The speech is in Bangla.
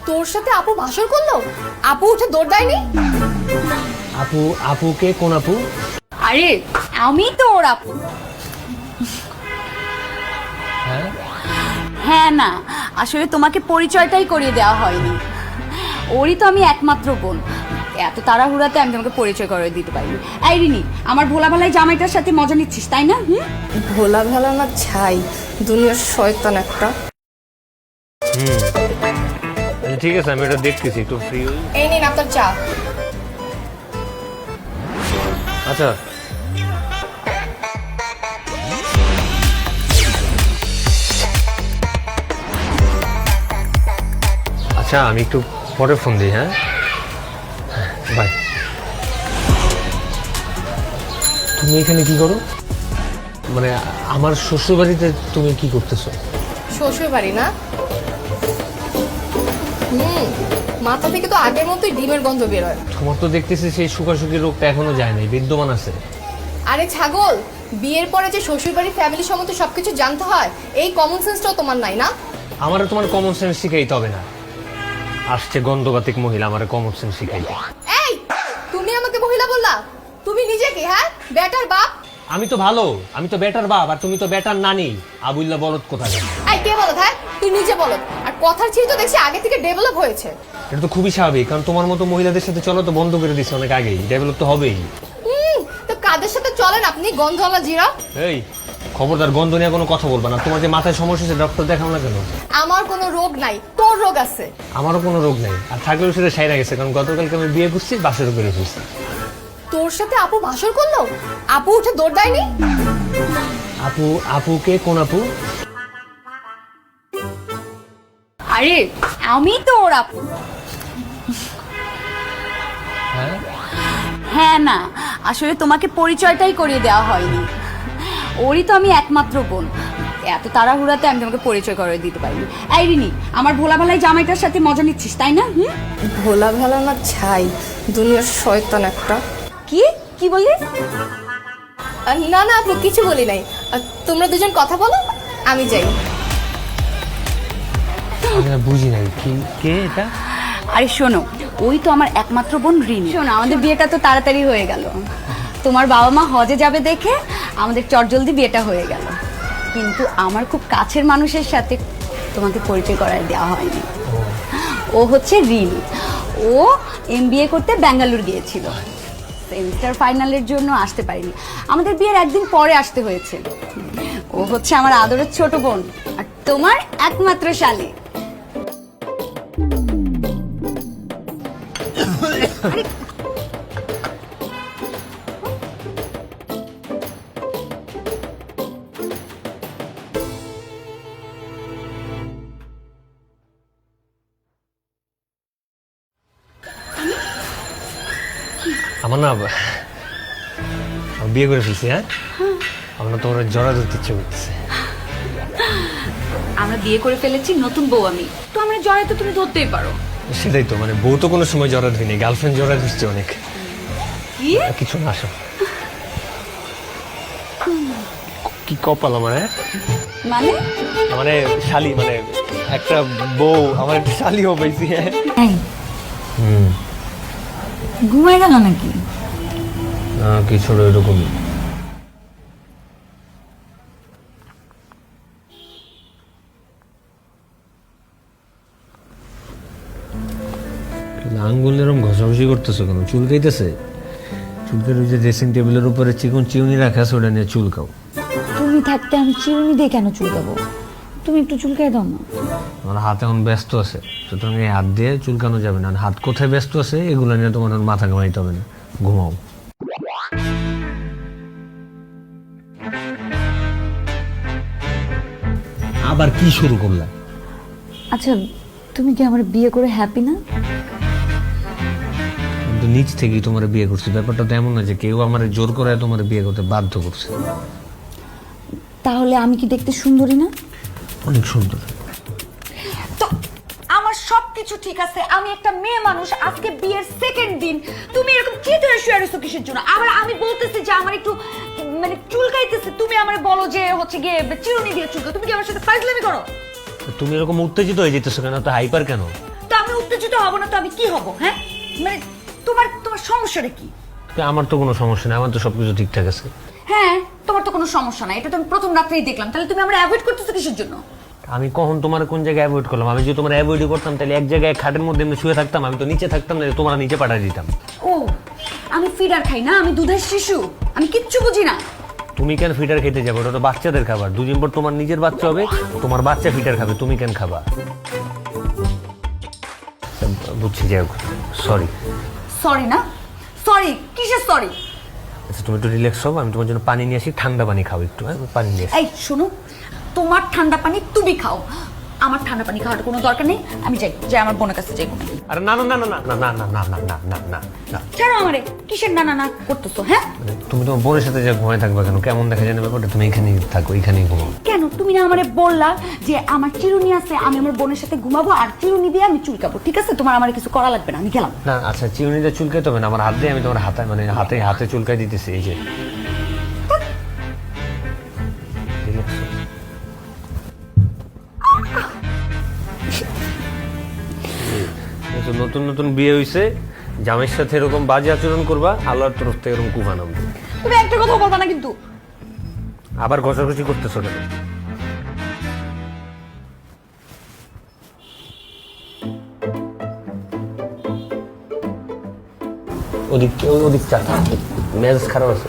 তোর সাথে আপু ভাষণ করলো? আপু উঠে দৌড় দেয়নি? আপু? আপুকে কোন আপু? আরে আমি তো ওর আপু। হ্যাঁ হ্যাঁ না, আসলে তোমাকে পরিচয়টাই করিয়ে দেওয়া হয়নি। ওরই তো আমি একমাত্র বোন। এত তাড়াহুড়াতে আমি তোমাকে পরিচয় করে দিতে পারিনি। এই রিনি, আমার ভোলা ভালাই জামাইটার সাথে মজা নিচ্ছিস তাই না? ভোলা ভালা না ছাই, দুনিয়ার শয়তান একটা। ঠিক আছে, আমি এটা দেখতেছি, একটু ফ্রি হই। এই নিন আপনার চা। আচ্ছা আচ্ছা, আমি একটু পরে ফোন দিই। হ্যাঁ বাই। তুমি এখানে কি করো? মানে আমার শ্বশুর বাড়িতে তুমি কি করতেছো? শ্বশুর বাড়ি না? মাথা থেকে তো আগের মতোই ডিমের গন্ধ বেরোয়। তোমার তো দেখতেছি সেই শুকাশুকি রোগটা এখনো যায় নাই, বিদ্যমান আছে। আরে ছাগল, বিয়ের পরে যে শ্বশুর বাড়ির ফ্যামিলি সম্বন্ধে সবকিছু জানতে হয়, এই কমন সেন্সটাও তোমার নাই না? আমারও তোমার কমন সেন্স শিখাইতে হবে না। আসছে গন্ধবাতিক মহিলা, আমার কমন সেন্স শিখাইতে। এই, তুমি আমাকে মহিলা বললা? তুমি নিজে কি? হ্যাঁ, বেটার বাপ। আমি তো ভালো, আমি তো বেটার বাপ, আর তুমি তো বেটার নানি। আবুল্লাহ বলদ কোথায়? এই কে বলো? হ্যাঁ, তুই নিজে বলো। আর কথার ছিল তো দেখছি আগে থেকে ডেভেলপ হয়েছে। এটা তো খুবই স্বাভাবিক, কারণ তোমার মতো মহিলাদের সাথে চলো তো বন্ধ করে দিচ্ছে অনেক আগেই, ডেভেলপ তো হবেই। তো কাদের সাথে চলেন আপনি গন্ধওয়ালা জিরা? এই খবরদার, গন্ধ নিয়ে কোনো কথা বলবা না। তোমার যে মাথায় সমস্যা আছে, ডক্টর দেখাও না কেন? আমার কোনো রোগ নাই, তোর রোগ আছে। আমারও কোনো রোগ নেই, আর থাকলেও সেটা সাইরা গেছে, কারণ গতকালকে আমি বিয়ে করছি, বাসেরও করে ফেলছি। তোর সাথে আপু ভাষণ করলো? আপু উঠে দৌড় দেয়নি? আপু? আপুকে কোন আপু? আরে আমি তো ওর আপু। হ্যাঁ হ্যাঁ না, আসলে তোমাকে পরিচয়টাই করিয়ে দেওয়া হয়নি। ওরই তো আমি একমাত্র বোন। এত তাড়াহুড়াতে আমি তোমাকে পরিচয় করে দিতে পারিনি। এই রিনি, আমার ভোলা ভালাই জামাইটার সাথে মজা নিচ্ছিস তাই না? ভোলা ভালা না ছাই, দুনিয়ার শয়তান একটা। কি কি বললি? না না আপু, কিছু বলি নাই। তোমরা দুজন কথা বলো, আমি যাই। আমি না বুঝি নাই, কি কে এটা? আরে শোনো, ওই তো আমার একমাত্র বোন রিনি। শোনো, আমাদের বিয়েটা তো তাড়াতাড়ি হয়ে গেল। তোমার বাবা মা হজে যাবে দেখে আমাদের চটজলদি বিয়েটা হয়ে গেল। কিন্তু আমার খুব কাছের মানুষের সাথে তোমাকে পরিচয় করায় দেওয়া হয়নি। ও হচ্ছে রিনি। ও এমবিএ করতে ব্যাঙ্গালোর গিয়েছিল, সেমিস্টার ফাইনালের জন্য আসতে পারিনি। আমাদের বিয়ের একদিন পরে আসতে হয়েছে। ও হচ্ছে আমার আদরের ছোট বোন, আর তোমার একমাত্র শালী। আমার না, আমি বিয়ে করে ফেলছি। হ্যাঁ, আমার না তোমার জড়া ধরতে ইচ্ছে করতেছে। আমরা বিয়ে করে ফেলেছি, নতুন বউ আমি, তো আমরা জড়াই তো তুমি ধরতেই পারো। সেটাই তো, মানে বউ তো কোনো সময় জড়া ধরিনি, গার্লফ্রেন্ড জড়া ধরছে অনেক। কি? কিছু না, আসো। কি কপাল আমার! হ্যাঁ মানে মানে শালি, মানে একটা বউ, আমার একটা শালিও পাইছি। হ্যাঁ ঘুমাই গেল নাকি? না, কিছু এরকম। আঙ্গুল এরকম ঘষাঘষি করতেছো কেন? চুলকাইতেছে? চুলকের ওই যে ড্রেসিং টেবিলের উপরে চিকন চিউনি রাখা আছে, ওটা নিয়ে চুলকাও। তুমি থাকতে আমি চিরুনি দিয়ে কেন চুলকাবো? তুমি একটু চুলকাই দাও না। আমার হাত এখন ব্যস্ত আছে, সুতরাং এই হাত দিয়ে চুলকানো যাবে না। হাত কোথায় ব্যস্ত আছে এগুলো নিয়ে তোমার মাথা ঘামাইতে হবে না, ঘুমাও। আবার কি শুরু করলা? আচ্ছা, তুমি কি আমার বিয়ে করে হ্যাপি না? কিন্তু নিজ থেকেই তোমার বিয়ে করছি, ব্যাপারটা তো এমন না যে কেউ আমার জোর করে তোমার বিয়ে করতে বাধ্য করছে। তাহলে আমি কি দেখতে সুন্দরী না? অনেক সুন্দর। তো আমার সবকিছু ঠিক আছে, আমি একটা মেয়ে মানুষ। আজকে বিয়ের সেকেন্ড দিন, তুমি এরকম কি ধরে শুয়ে রয়েছো কিসের জন্য? আবার আমি বলতেছি যে আমার একটু মানে চুলকাইতেছে, তুমি আমারে বলো যে হচ্ছে গিয়ে চিরুনি দিয়ে চুলকাও। তুমি কি আমার সাথে ফাইজলামি করো? তুমি এরকম উত্তেজিত হয়ে যেতেছো কেন? তো হাইপার কেন? তো আমি উত্তেজিত হব না তো আমি কি হব? হ্যাঁ, মানে তোমার তোমার সমস্যাটা কি? আমার তো কোনো সমস্যা নেই, আমার তো সবকিছু ঠিকঠাক আছে। হ্যাঁ, তোমার তো কোনো সমস্যা নাই, এটা তো আমি প্রথম রাত্রেই দেখলাম। তাহলে তুমি আমরা অ্যাভয়েড করতেছো কিসের জন্য? আমি কখন তোমার কোন জায়গায় অ্যাভয়েড করলাম? আমি যদি তোমার অ্যাভয়েডই করতাম তাহলে এক জায়গায় খাটের মধ্যে এমনি শুয়ে থাকতাম, আমি তো নিচে থাকতাম না, তোমার নিচে পাঠিয়ে দিতাম। ও, আমি ফিডার খাই না, আমি দুধের শিশু, আমি কিচ্ছু বুঝি না। তুমি কেন ফিটার খেতে যাবে? ওটা তো বাচ্চাদের খাবার। দুদিন পর তোমার নিজের বাচ্চা হবে, তোমার বাচ্চা ফিটার খাবে, তুমি কেন খাবা? বুঝছি, যাই হোক, সরি। সরি না? সরি কিসের সরি? আচ্ছা তুমি একটু রিল্যাক্স হও, আমি তোমার জন্য পানি নিয়ে আসি, ঠান্ডা পানি খাও একটু। হ্যাঁ, পানি নিয়ে আসি। এই শোনো, তোমার ঠান্ডা পানি তুমি খাও, আমার ঠান্ডা পানি খাওয়ার কোনো দরকার নেই। আমি যাই আমার বোনের কাছে যাই। আরে না না না না না না না না না না না না না। ছাড়ো আমারে, কিসের না না না করতেছো? হ্যাঁ, মানে তুমি তোমার বোনের সাথে যা ঘুমায় থাকবা কেন? কেমন দেখা যায় না ব্যাপারটা? তুমি এখানেই থাকো, এখানেই ঘুমাও। কেন তুমি না আমারে বললা যে আমার চিরুনি আছে, আমি আমার বোনের সাথে ঘুমাবো আর চিরুনি দিয়ে আমি চুলকাবো? ঠিক আছে, তোমার আমার কিছু করা লাগবে না, আমি গেলাম। না আচ্ছা, চিরুনিটা চুলকাইতে হবে না, আমার হাত দিয়ে আমি তোমার হাতে, মানে হাতে হাতে চুলকাই দিতেছি। এই যে relax হও। এই তো নতুন নতুন বিয়ে হইছে, জামাইয়ের সাথে এরকম বাজে আচরণ করবা, আল্লাহর তরফ থেকে এরকম কুফা নামবে। তুমি একটা কথা বলবা না কিন্তু। আবার ঘষাঘষি করতেছো কেন? ওদিক ওদিক চা, মেজাজ খারাপ আছে।